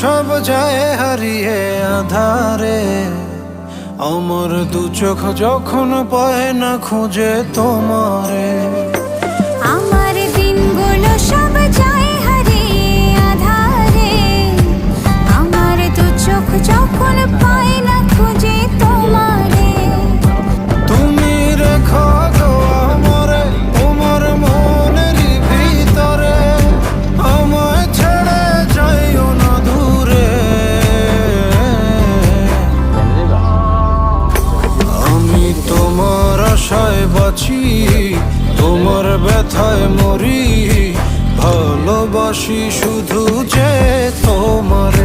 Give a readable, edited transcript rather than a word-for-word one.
সব যায় হারিয়ে আধারে, আমার দু চোখ যখন পায় না খুঁজে তোমারে। আমার দিনগুলো সব যায় হারিয়ে আধারে, আমার দু চোখ যখন পায় না খুঁজে তোমারে। তুমি রেখো গো আমারে তোমার মনের ভিতরে, আমায় ছেড়ে যাইও না দূরে। আমি তোমার আশায় বাঁচি, তোমার ব্যথায় মরি, ভালোবাসি শুধু যে তোমারে।